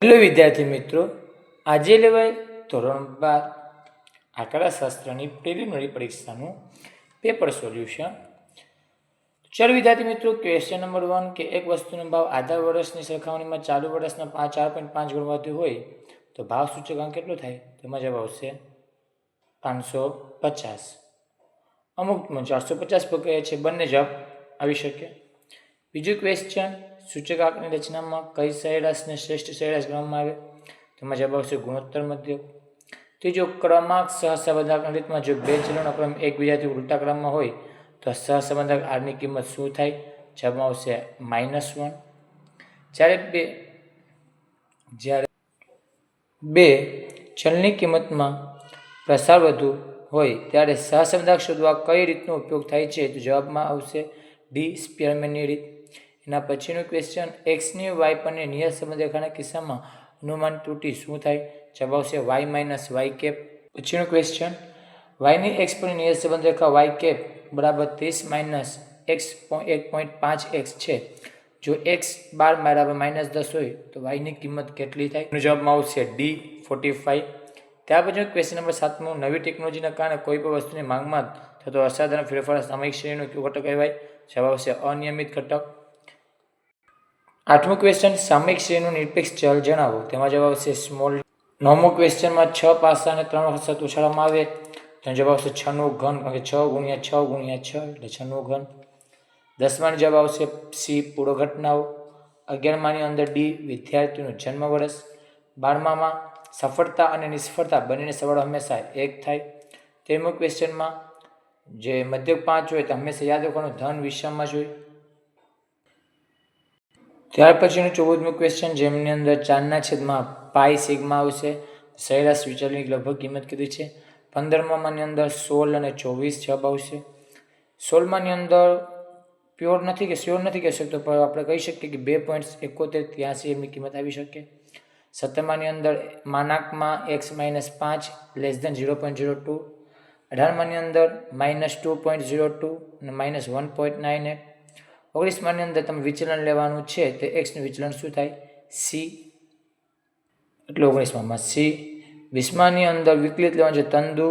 Hello વિદ્યાર્થી મિત્રો, આજે લેવાય ધોરણ 12 આંકડાશાસ્ત્રની પ્રિલિમિનરી પરીક્ષાનું પેપર સોલ્યુશન. ચાલો વિદ્યાર્થી મિત્રો, ક્વેશ્ચન નંબર 1 કે એક વસ્તુનો ભાવ આધા વર્ષની સરખામણીમાં ચાલુ વર્ષના 4.5 ગણો વધ્યો હોય તો ભાવ સૂચકાંક કેટલો થાય? તેમાં જવાબ આવશે 550. અમુકમાં 450 પકડાય છે, બંને જવાબ આવી શકે. બીજું ક્વેશ્ચન, સૂચકાંકની રચનામાં કઈ સરેરાશને શ્રેષ્ઠ સરેરાશ ગણવામાં આવે? તેમાં જવાબ આવશે ગુણોત્તર મધ્યક. ત્રીજો, ક્રમાંક સહસંબંધકની રીતમાં જો બે ચલોનો ક્રમ એકબીજાથી ઉલટા ક્રમમાં હોય તો સહસંબંધક આરની કિંમત શું થાય? જવાબ આવશે -1. જ્યારે બે ચલની કિંમતમાં પ્રસાર વધુ હોય ત્યારે સહસંબંધક શોધવા કઈ રીતનો ઉપયોગ થાય છે? તો જવાબમાં આવશે ડી સ્પીયરમેનની રીત. એના પછીનું ક્વેશ્ચન, એક્સની વાય પરની નિયત સંબંધ રેખાના કિસ્સામાં અનુમાન ત્રુટિ શું થાય? જવાબ આવશે y - y કેપ. પછીનું ક્વેશ્ચન, વાયની એક્સ પરની નિયત સંબંધ રેખા y કેપ બરાબર 30 - x 1.5x છે. જો x બાર બરાબર -10 હોય તો yની કિંમત કેટલી થાય? જવાબમાં આવશે ડી 45. ત્યાર પછી ક્વેશ્ચન નંબર 7મો, નવી ટેકનોલોજીના કારણે કોઈ પણ વસ્તુની માંગમાં થતો અસાધારણ ફેરફાર સામયિક શ્રેણીનો કયો ઘટક કહેવાય? જવાબ આવશે અનિયમિત ઘટક. 8મો ક્વેશ્ચન, સામયિક શ્રેણીનું નિરપેક્ષ ચલ જણાવો. તેમાં જવાબ આવશે સ્મોલ. 9મો ક્વેશ્ચનમાં 6 પાસાને 3 વખત ઉછાળવામાં આવે તો જવાબ આવશે 6 નો ઘન, કારણ કે 6 × 6 × 6 એટલે 6 નો ઘન. 10માની જવાબ આવશે સી પૂર્વ ઘટનાઓ. 11માની અંદર ડી વિદ્યાર્થીનું જન્મ વર્ષ. 12મામાં સફળતા અને નિષ્ફળતા બંનેને સરવાળો હંમેશા 1 થાય. 13મો ક્વેશ્ચનમાં જે મધ્યક 5 હોય તો હંમેશા યાદ રાખવાનું ધન વિષમમાં જ હોય. ત્યાર પછીનું 14મો ક્વેશ્ચન, જેમની અંદર 4/પાઈ સિગ્મા આવશે. સરેરાશ વિચલનની લગભગ કિંમત કીધી છે. 15માની અંદર 16 અને 24 જવાબ આવશે. 16માની અંદર શ્યોર નથી કહી શકતો, પણ આપણે કહી શકીએ કે 2.7183 એમની કિંમત આવી શકે. 17માની અંદર x - 5 <0.02. 18માની અંદર -2.02 અને -1.98. 19માની અંદર તમે વિચલન લેવાનું છે તે એક્સનું વિચલન શું થાય? સી, એટલે 19માં સી. 20માની અંદર વિકલિત લેવાનું છે તંદુ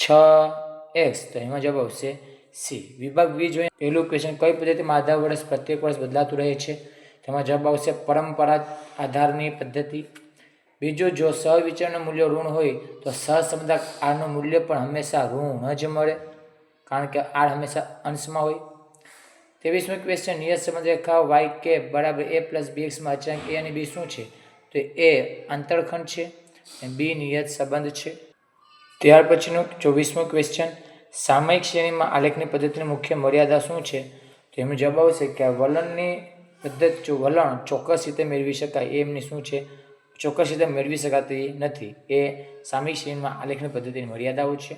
6x, તો એમાં જવાબ આવશે સી. વિભાગ બી જોઈએ. પહેલું ક્વેશ્ચન, કઈ પદ્ધતિમાં આધાર વર્ષ પ્રત્યેક વર્ષ બદલાતું રહે છે? તેમાં જવાબ આવશે પરંપરાગત આધારની પદ્ધતિ. બીજું, જો સહવિચલનનું મૂલ્ય ઋણ હોય તો સહસંબંધક આરનું મૂલ્ય પણ હંમેશા ઋણ જ મળે, કારણ કે આર હંમેશા અંશમાં હોય. 23મો ક્વેશ્ચન, નિયત સંબંધ રેખા y કેપ બરાબર a + bx માં અચળાંક a અને b શું છે? તો a અંતરખંડ છે અને b નિયત સંબંધ છે. ત્યાર પછીનો 24મો ક્વેશ્ચન, સામયિક શ્રેણીમાં આલેખની પદ્ધતિની મુખ્ય મર્યાદા શું છે? તો એનો જવાબ આવશે કે વલણની પદ્ધતિ વલણ ચોક્કસ રીતે મેળવી શકાય, એ એમની શું છે? ચોક્કસ રીતે મેળવી શકાતી નથી. એ સામયિક શ્રેણીમાં આલેખની પદ્ધતિની મર્યાદાઓ છે.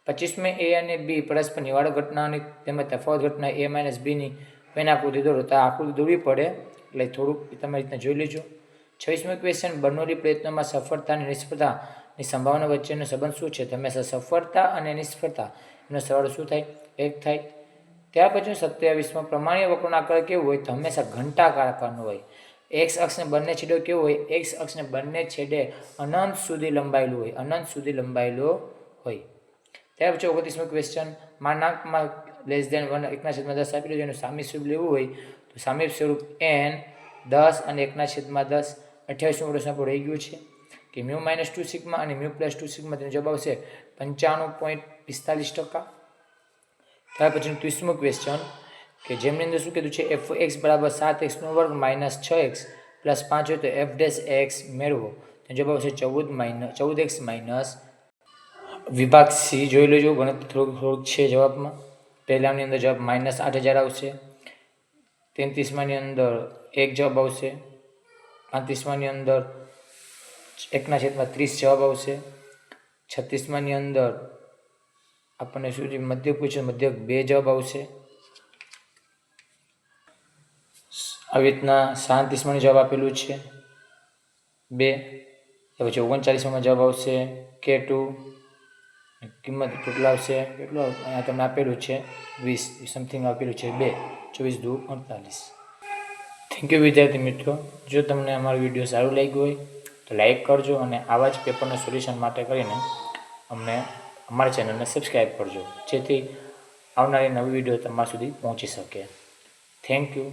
25મે a અને b પરસ્પર નિવારક ઘટનાઓની તેમજ તફાવત ઘટના a - b ની કોઈને આકૃતિ દોરો. તો આકૃતિ દોરવી પડે, એટલે થોડુંક તમે રીતના જોઈ લેજો. 26મો ક્વેશ્ચન, બર્નોલી પ્રયત્નોમાં સફળતા અને નિષ્ફળતાની સંભાવના વચ્ચેનો સંબંધ શું છે? તો હંમેશા સફળતા અને નિષ્ફળતા એનો સરવાળો શું થાય? 1 થાય. ત્યાર પછી 27માં, પ્રમાણીય વક્રનો આકાર કેવો હોય? તો હંમેશા ઘંટાકાર આકારનો હોય. એક્સ અક્ષને બંને છેડે કેવો હોય? એક્સ અક્ષને બંને છેડે અનંત સુધી લંબાયેલું હોય, અનંત સુધી લંબાયેલો હોય. ત્યાર પછી 29મો ક્વેશ્ચન, માનાંકમાં <1 1/10 આપેલું છે, એનું સામી સ્વરૂપ લેવું હોય તો સામી સ્વરૂપ n 10 અને 1/10. 28મો પ્રશ્ન પર રહી ગયું છે કે μ - 2 સિગ્મા અને μ + 2 સિગ્મા, તેનો જવાબ આવશે 95.45%. ત્યાર પછીનું 30મો ક્વેશ્ચન કે જેમની અંદર શું કીધું છે? f(x) બરાબર 7x² - 6x + 5 હોય તો f'(x) મેળવો. તેનો જવાબ આવશે 14x - વિભાગ સી જોઈ લેજો, ગણતરી થોડુંક છે જવાબમાં. પહેલાની અંદર જવાબ -8000 આવશે. 33માની અંદર 1 જવાબ આવશે. 35માની અંદર 1/30 જવાબ આવશે. 36માની અંદર આપણને શું છે? મધ્યક પૂછ્યું, મધ્યક 2 જવાબ આવશે. આવી રીતના 37માની જવાબ આપેલું છે 2. પછી 39માં જવાબ આવશે K2. કિંમત કેટલો આવશે? કેટલો અહીંયા તમને આપેલું છે 20 સમથિંગ આપેલું છે 2. 24 × 2 = 48. થેન્ક યુ વિદ્યાર્થી મિત્રો. જો તમને અમારો વિડીયો સારું લાગ્યું હોય તો લાઈક કરજો અને આવા જ પેપરનું સોલ્યુશન માટે કરીને અમારી ચેનલને સબસ્ક્રાઈબ કરજો, જેથી આવનારી નવી વિડીયો તમારા સુધી પહોંચી શકે. Thank you.